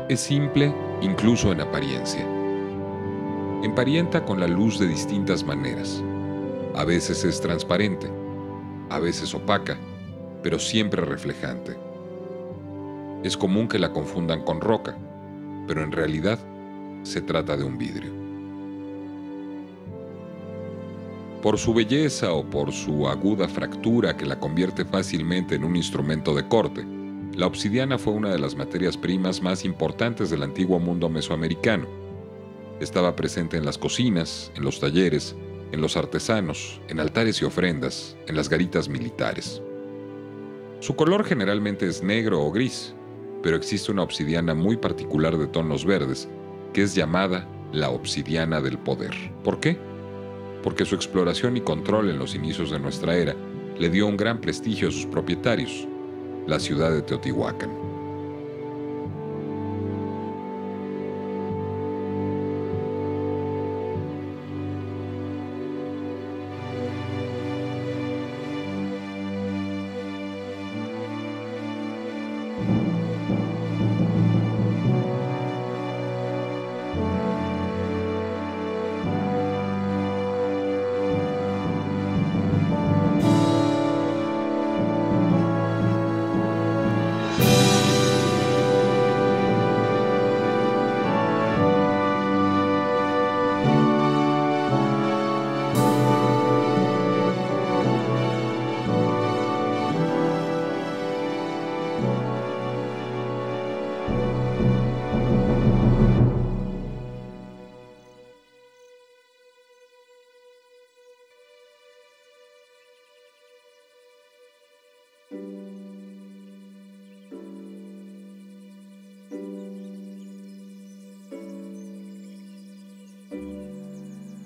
Es simple, incluso en apariencia. Emparenta con la luz de distintas maneras. A veces es transparente, a veces opaca, pero siempre reflejante. Es común que la confundan con roca, pero en realidad se trata de un vidrio. Por su belleza o por su aguda fractura que la convierte fácilmente en un instrumento de corte, la obsidiana fue una de las materias primas más importantes del antiguo mundo mesoamericano. Estaba presente en las cocinas, en los talleres, en los artesanos, en altares y ofrendas, en las garitas militares. Su color generalmente es negro o gris, pero existe una obsidiana muy particular de tonos verdes, que es llamada la obsidiana del poder. ¿Por qué? Porque su exploración y control en los inicios de nuestra era le dio un gran prestigio a sus propietarios, la ciudad de Teotihuacán.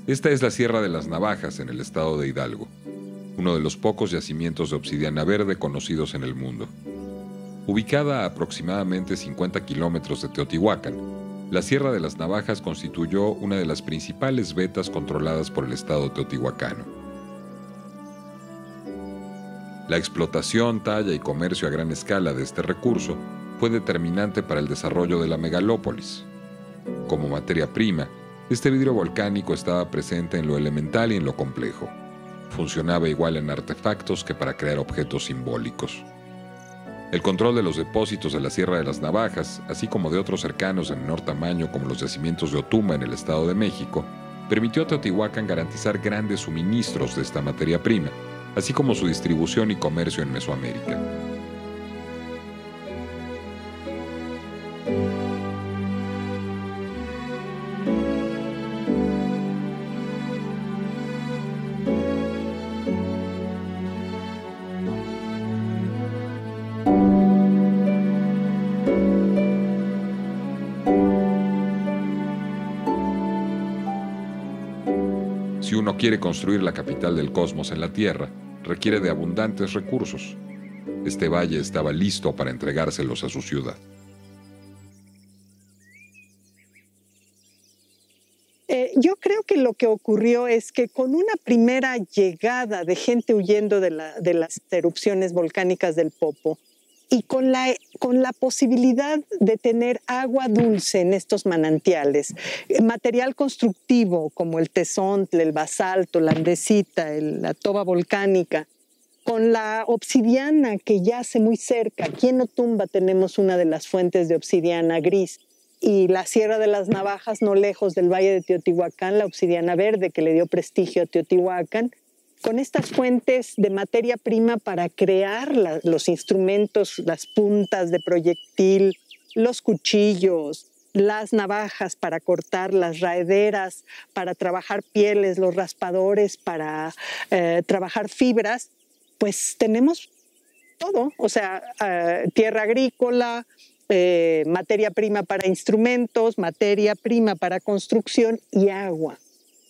Esta es la Sierra de las Navajas en el estado de Hidalgo, uno de los pocos yacimientos de obsidiana verde conocidos en el mundo. Ubicada a aproximadamente 50 kilómetros de Teotihuacán, la Sierra de las Navajas constituyó una de las principales vetas controladas por el estado teotihuacano. La explotación, talla y comercio a gran escala de este recurso fue determinante para el desarrollo de la megalópolis. Como materia prima, este vidrio volcánico estaba presente en lo elemental y en lo complejo. Funcionaba igual en artefactos que para crear objetos simbólicos. El control de los depósitos de la Sierra de las Navajas, así como de otros cercanos de menor tamaño como los yacimientos de Otuma en el Estado de México, permitió a Teotihuacán garantizar grandes suministros de esta materia prima, así como su distribución y comercio en Mesoamérica. Si uno quiere construir la capital del cosmos en la Tierra, requiere de abundantes recursos. Este valle estaba listo para entregárselos a su ciudad. Yo creo que lo que ocurrió es que con una primera llegada de gente huyendo de las erupciones volcánicas del Popo y con la posibilidad de tener agua dulce en estos manantiales, material constructivo como el tezontle, el basalto, la andesita, la toba volcánica, con la obsidiana que yace muy cerca. Aquí en Otumba tenemos una de las fuentes de obsidiana gris, y la Sierra de las Navajas, no lejos del Valle de Teotihuacán, la obsidiana verde que le dio prestigio a Teotihuacán, con estas fuentes de materia prima para crear los instrumentos, las puntas de proyectil, los cuchillos, las navajas para cortar, las raederas para trabajar pieles, los raspadores para trabajar fibras, pues tenemos todo, o sea, tierra agrícola, materia prima para instrumentos, materia prima para construcción y agua.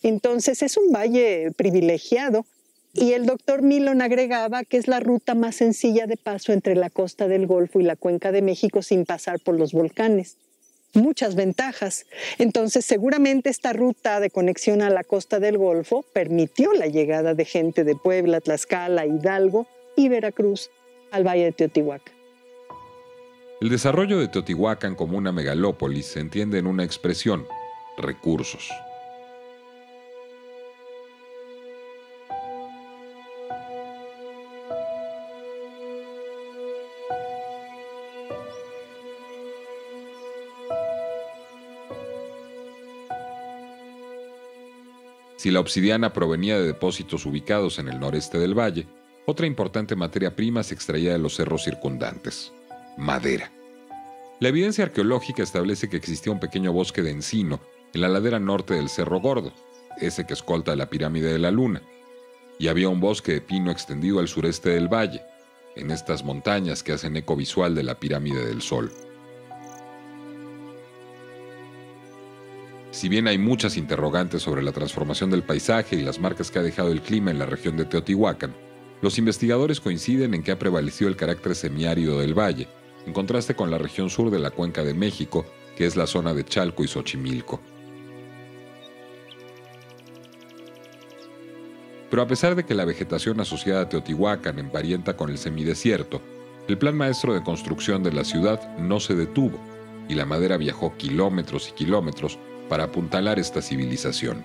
Entonces es un valle privilegiado, y el doctor Milon agregaba que es la ruta más sencilla de paso entre la costa del Golfo y la Cuenca de México sin pasar por los volcanes. Muchas ventajas. Entonces seguramente esta ruta de conexión a la costa del Golfo permitió la llegada de gente de Puebla, Tlaxcala, Hidalgo y Veracruz al Valle de Teotihuacán. El desarrollo de Teotihuacán como una megalópolis se entiende en una expresión: recursos. Si la obsidiana provenía de depósitos ubicados en el noreste del valle, otra importante materia prima se extraía de los cerros circundantes: madera. La evidencia arqueológica establece que existía un pequeño bosque de encino en la ladera norte del Cerro Gordo, ese que escolta la pirámide de la Luna, y había un bosque de pino extendido al sureste del valle, en estas montañas que hacen eco visual de la pirámide del Sol. Si bien hay muchas interrogantes sobre la transformación del paisaje y las marcas que ha dejado el clima en la región de Teotihuacán, los investigadores coinciden en que ha prevalecido el carácter semiárido del valle, en contraste con la región sur de la Cuenca de México, que es la zona de Chalco y Xochimilco. Pero a pesar de que la vegetación asociada a Teotihuacán emparenta con el semidesierto, el plan maestro de construcción de la ciudad no se detuvo, y la madera viajó kilómetros y kilómetros para apuntalar esta civilización.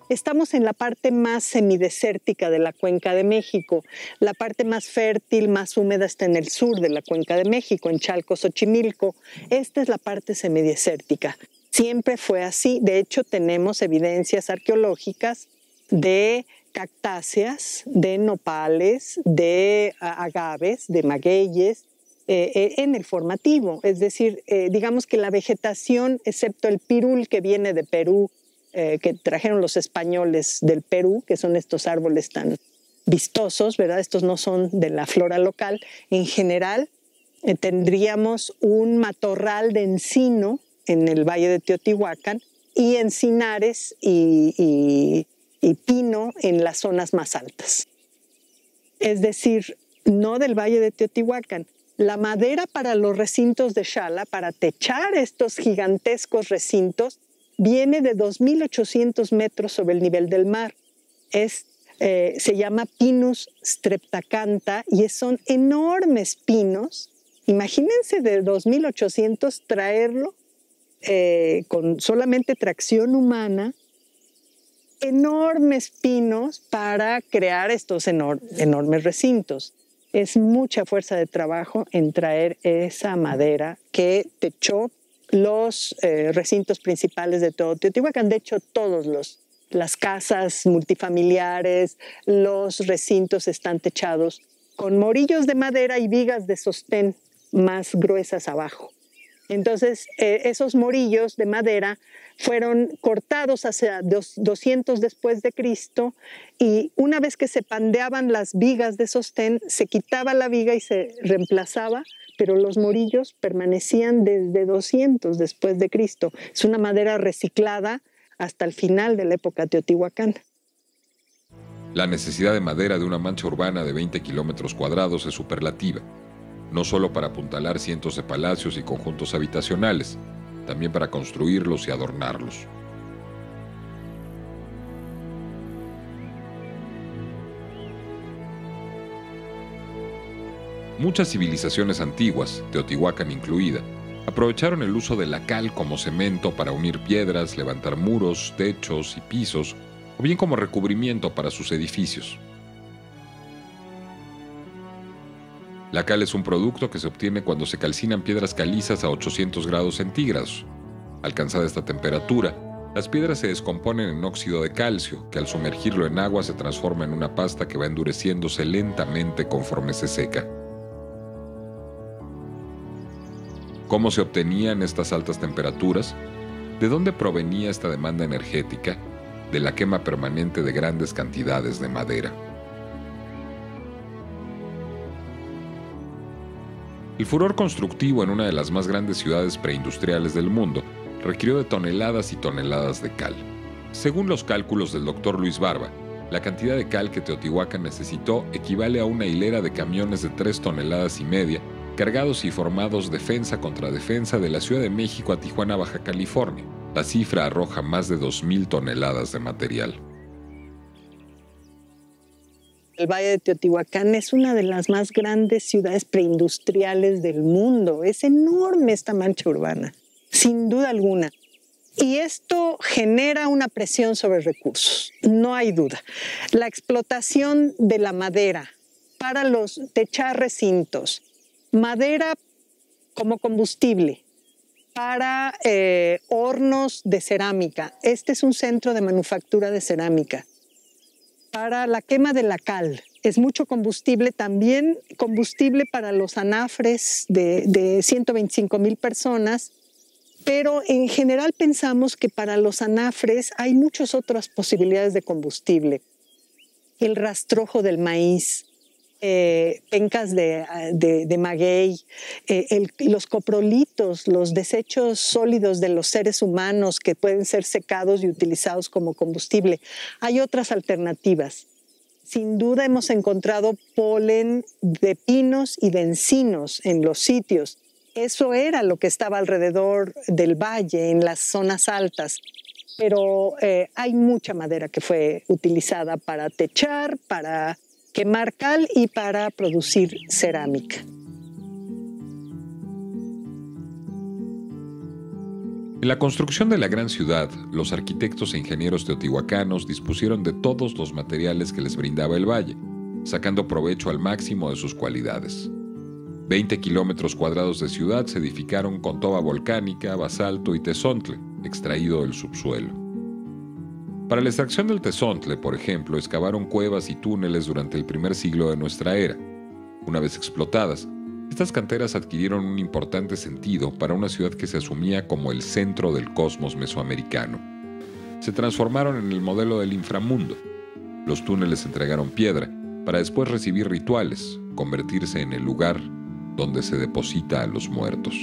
Estamos en la parte más semidesértica de la Cuenca de México. La parte más fértil, más húmeda está en el sur de la Cuenca de México, en Chalco, Xochimilco. Esta es la parte semidesértica. Siempre fue así. De hecho, tenemos evidencias arqueológicas de cactáceas, de nopales, de agaves, de magueyes, en el formativo. Es decir, digamos que la vegetación, excepto el pirul que viene de Perú, que trajeron los españoles del Perú, que son estos árboles tan vistosos, ¿verdad? Estos no son de la flora local. En general, tendríamos un matorral de encino en el valle de Teotihuacán y encinares y pino en las zonas más altas. Es decir, no del valle de Teotihuacán. La madera para los recintos de Xala, para techar estos gigantescos recintos, viene de 2.800 metros sobre el nivel del mar. Se llama Pinus streptacantha y son enormes pinos. Imagínense de 2.800 traerlo con solamente tracción humana, enormes pinos para crear estos enormes recintos. Es mucha fuerza de trabajo en traer esa madera que techó los recintos principales de todo Teotihuacán. De hecho, las casas multifamiliares, los recintos están techados con morillos de madera y vigas de sostén más gruesas abajo. Entonces, esos morillos de madera fueron cortados hacia 200 después de Cristo y una vez que se pandeaban las vigas de sostén, se quitaba la viga y se reemplazaba, pero los morillos permanecían desde 200 después de Cristo. Es una madera reciclada hasta el final de la época teotihuacana. La necesidad de madera de una mancha urbana de 20 kilómetros cuadrados es superlativa, no solo para apuntalar cientos de palacios y conjuntos habitacionales, también para construirlos y adornarlos. Muchas civilizaciones antiguas, Teotihuacán incluida, aprovecharon el uso de la cal como cemento para unir piedras, levantar muros, techos y pisos, o bien como recubrimiento para sus edificios. La cal es un producto que se obtiene cuando se calcinan piedras calizas a 800 grados centígrados. Alcanzada esta temperatura, las piedras se descomponen en óxido de calcio, que al sumergirlo en agua se transforma en una pasta que va endureciéndose lentamente conforme se seca. ¿Cómo se obtenían estas altas temperaturas? ¿De dónde provenía esta demanda energética? De la quema permanente de grandes cantidades de madera. El furor constructivo en una de las más grandes ciudades preindustriales del mundo requirió de toneladas y toneladas de cal. Según los cálculos del Dr. Luis Barba, la cantidad de cal que Teotihuacán necesitó equivale a una hilera de camiones de 3,5 toneladas cargados y formados defensa contra defensa de la Ciudad de México a Tijuana, Baja California. La cifra arroja más de 2,000 toneladas de material. El Valle de Teotihuacán es una de las más grandes ciudades preindustriales del mundo. Es enorme esta mancha urbana, sin duda alguna. Y esto genera una presión sobre recursos, no hay duda. La explotación de la madera para techar recintos, madera como combustible para hornos de cerámica. Este es un centro de manufactura de cerámica. Para la quema de la cal, es mucho combustible, también combustible para los anafres de 125,000 personas, pero en general pensamos que para los anafres hay muchas otras posibilidades de combustible. El rastrojo del maíz, pencas de maguey, los coprolitos, los desechos sólidos de los seres humanos que pueden ser secados y utilizados como combustible. Hay otras alternativas. Sin duda hemos encontrado polen de pinos y de encinos en los sitios. Eso era lo que estaba alrededor del valle, en las zonas altas. Pero hay mucha madera que fue utilizada para techar, para quemar cal y para producir cerámica. En la construcción de la gran ciudad, los arquitectos e ingenieros teotihuacanos dispusieron de todos los materiales que les brindaba el valle, sacando provecho al máximo de sus cualidades. 20 kilómetros cuadrados de ciudad se edificaron con toba volcánica, basalto y tezontle, extraído del subsuelo. Para la extracción del tezontle, por ejemplo, excavaron cuevas y túneles durante el primer siglo de nuestra era. Una vez explotadas, estas canteras adquirieron un importante sentido para una ciudad que se asumía como el centro del cosmos mesoamericano. Se transformaron en el modelo del inframundo. Los túneles entregaron piedra para después recibir rituales, convertirse en el lugar donde se deposita a los muertos.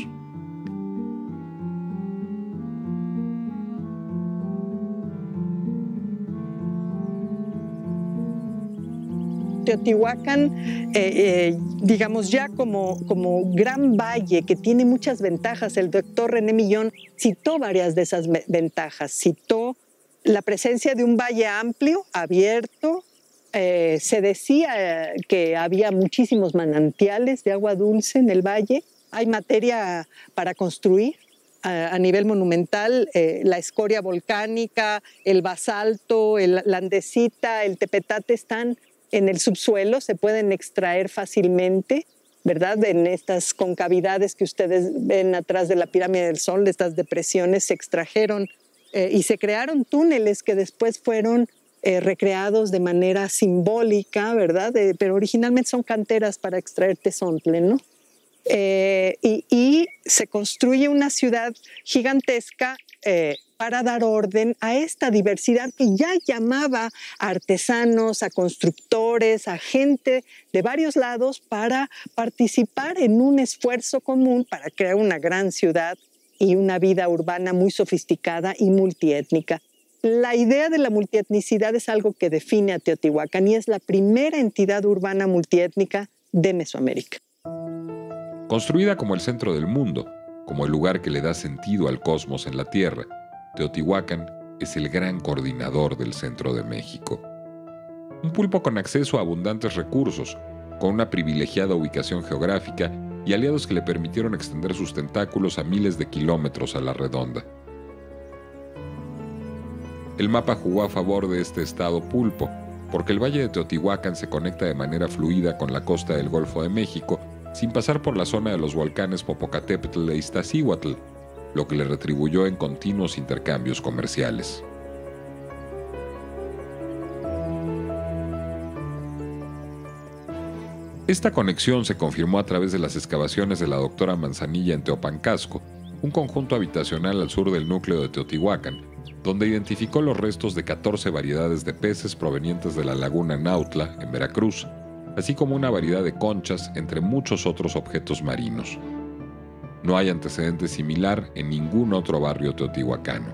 Teotihuacán, digamos ya como gran valle que tiene muchas ventajas. El doctor René Millón citó varias de esas ventajas. Citó la presencia de un valle amplio, abierto. Se decía que había muchísimos manantiales de agua dulce en el valle. Hay materia para construir. A nivel monumental, la escoria volcánica, el basalto, la andesita, el tepetate están en el subsuelo, se pueden extraer fácilmente, ¿verdad? En estas concavidades que ustedes ven atrás de la pirámide del Sol, de estas depresiones, se extrajeron y se crearon túneles que después fueron recreados de manera simbólica, ¿verdad? Pero originalmente son canteras para extraer tezontle, ¿no? Y se construye una ciudad gigantesca para dar orden a esta diversidad que ya llamaba a artesanos, a constructores, a gente de varios lados para participar en un esfuerzo común para crear una gran ciudad y una vida urbana muy sofisticada y multiétnica. La idea de la multietnicidad es algo que define a Teotihuacán y es la primera entidad urbana multiétnica de Mesoamérica. Construida como el centro del mundo, como el lugar que le da sentido al cosmos en la Tierra, Teotihuacán es el gran coordinador del centro de México. Un pulpo con acceso a abundantes recursos, con una privilegiada ubicación geográfica y aliados que le permitieron extender sus tentáculos a miles de kilómetros a la redonda. El mapa jugó a favor de este estado pulpo, porque el valle de Teotihuacán se conecta de manera fluida con la costa del Golfo de México sin pasar por la zona de los volcanes Popocatépetl e Iztaccíhuatl, lo que le retribuyó en continuos intercambios comerciales. Esta conexión se confirmó a través de las excavaciones de la doctora Manzanilla en Teopancasco, un conjunto habitacional al sur del núcleo de Teotihuacán, donde identificó los restos de 14 variedades de peces provenientes de la laguna Nautla, en Veracruz, así como una variedad de conchas, entre muchos otros objetos marinos. No hay antecedente similar en ningún otro barrio teotihuacano.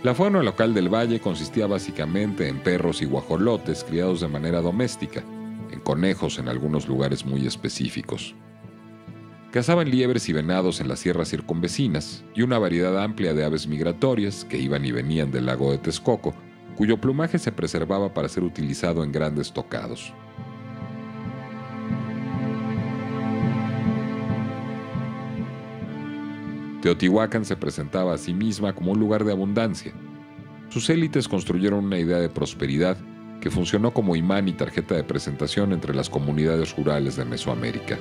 La fauna local del valle consistía básicamente en perros y guajolotes criados de manera doméstica, en conejos en algunos lugares muy específicos. Cazaban liebres y venados en las sierras circunvecinas y una variedad amplia de aves migratorias que iban y venían del lago de Texcoco, cuyo plumaje se preservaba para ser utilizado en grandes tocados. Teotihuacán se presentaba a sí misma como un lugar de abundancia. Sus élites construyeron una idea de prosperidad que funcionó como imán y tarjeta de presentación entre las comunidades rurales de Mesoamérica.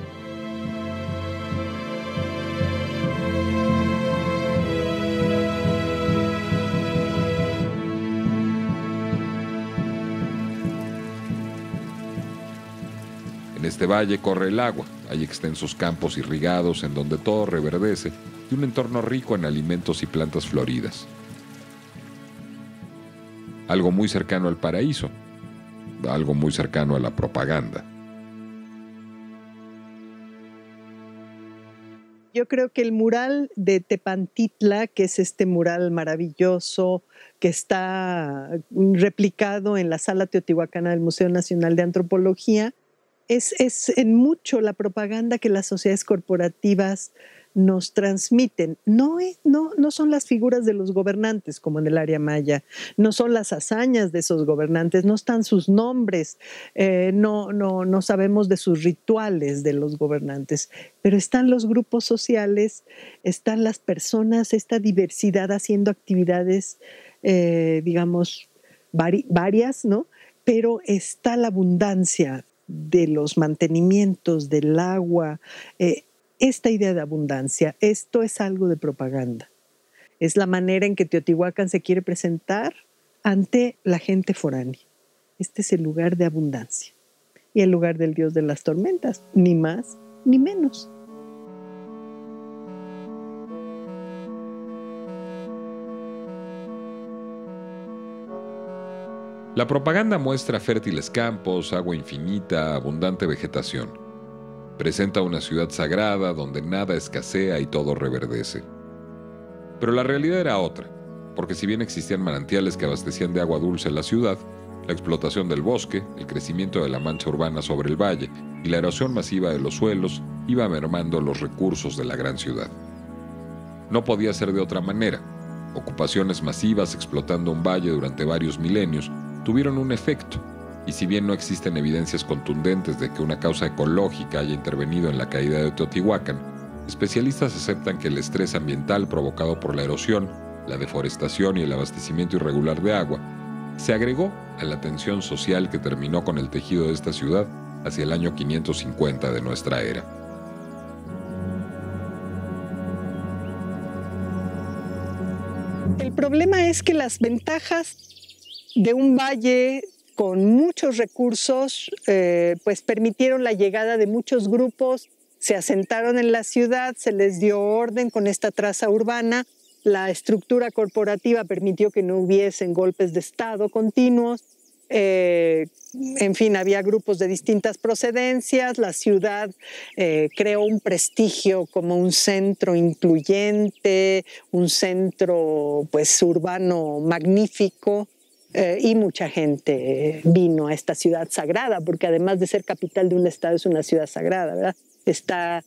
En este valle corre el agua, hay extensos campos irrigados en donde todo reverdece y un entorno rico en alimentos y plantas floridas. Algo muy cercano al paraíso, algo muy cercano a la propaganda. Yo creo que el mural de Tepantitla, que es este mural maravilloso que está replicado en la Sala Teotihuacana del Museo Nacional de Antropología, es en mucho la propaganda que las sociedades corporativas nos transmiten. No son las figuras de los gobernantes como en el área maya, no son las hazañas de esos gobernantes, no están sus nombres, no sabemos de sus rituales de los gobernantes, pero están los grupos sociales, están las personas, esta diversidad haciendo actividades, digamos, varias, ¿no? Pero está la abundancia de los mantenimientos, del agua, esta idea de abundancia. Esto es algo de propaganda. Es la manera en que Teotihuacán se quiere presentar ante la gente foránea. Este es el lugar de abundancia y el lugar del dios de las tormentas, ni más ni menos. La propaganda muestra fértiles campos, agua infinita, abundante vegetación. Presenta una ciudad sagrada donde nada escasea y todo reverdece. Pero la realidad era otra, porque si bien existían manantiales que abastecían de agua dulce la ciudad, la explotación del bosque, el crecimiento de la mancha urbana sobre el valle y la erosión masiva de los suelos iba mermando los recursos de la gran ciudad. No podía ser de otra manera. Ocupaciones masivas explotando un valle durante varios milenios tuvieron un efecto, y si bien no existen evidencias contundentes de que una causa ecológica haya intervenido en la caída de Teotihuacán, especialistas aceptan que el estrés ambiental provocado por la erosión, la deforestación y el abastecimiento irregular de agua se agregó a la tensión social que terminó con el tejido de esta ciudad hacia el año 550 de nuestra era. El problema es que las ventajas de un valle con muchos recursos, pues permitieron la llegada de muchos grupos, se asentaron en la ciudad, se les dio orden con esta traza urbana, la estructura corporativa permitió que no hubiesen golpes de Estado continuos, en fin, había grupos de distintas procedencias, la ciudad creó un prestigio como un centro incluyente, un centro pues urbano magnífico. Y mucha gente vino a esta ciudad sagrada, porque además de ser capital de un estado, es una ciudad sagrada, ¿verdad? Está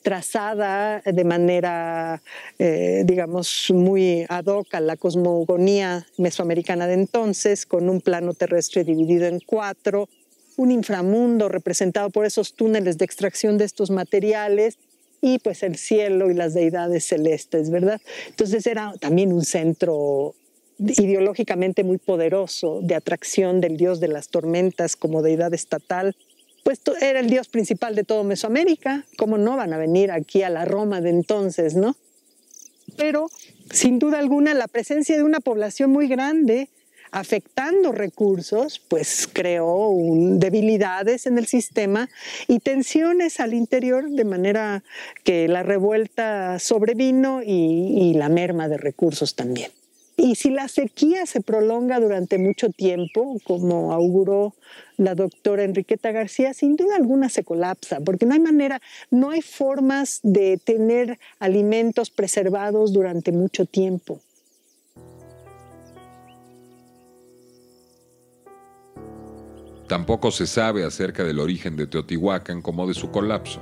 trazada de manera, digamos, muy ad hoc a la cosmogonía mesoamericana de entonces, con un plano terrestre dividido en 4, un inframundo representado por esos túneles de extracción de estos materiales, y pues el cielo y las deidades celestes, ¿verdad? Entonces era también un centro ideológicamente muy poderoso de atracción del dios de las tormentas como deidad estatal, pues era el dios principal de todo Mesoamérica. ¿Cómo no van a venir aquí a la Roma de entonces, no? Pero sin duda alguna la presencia de una población muy grande afectando recursos, pues creó debilidades en el sistema y tensiones al interior, de manera que la revuelta sobrevino y la merma de recursos también. Y si la sequía se prolonga durante mucho tiempo, como auguró la doctora Enriqueta García, sin duda alguna se colapsa, porque no hay manera, no hay formas de tener alimentos preservados durante mucho tiempo. Tampoco se sabe acerca del origen de Teotihuacán como de su colapso.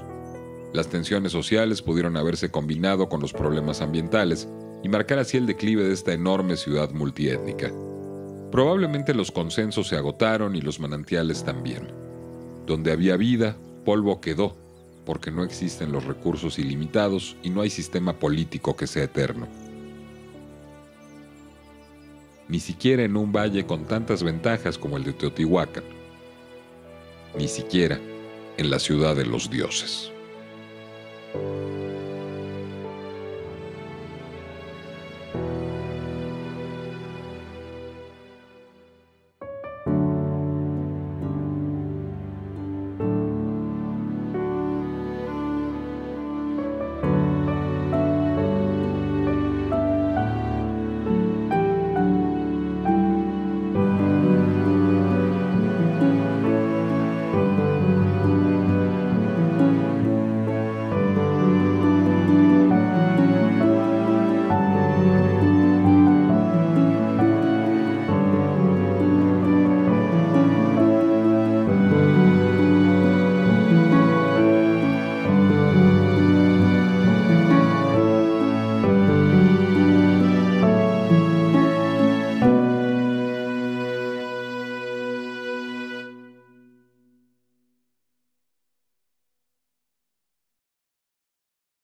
Las tensiones sociales pudieron haberse combinado con los problemas ambientales y marcar así el declive de esta enorme ciudad multiétnica. Probablemente los consensos se agotaron y los manantiales también. Donde había vida, polvo quedó, porque no existen los recursos ilimitados y no hay sistema político que sea eterno. Ni siquiera en un valle con tantas ventajas como el de Teotihuacán. Ni siquiera en la ciudad de los dioses.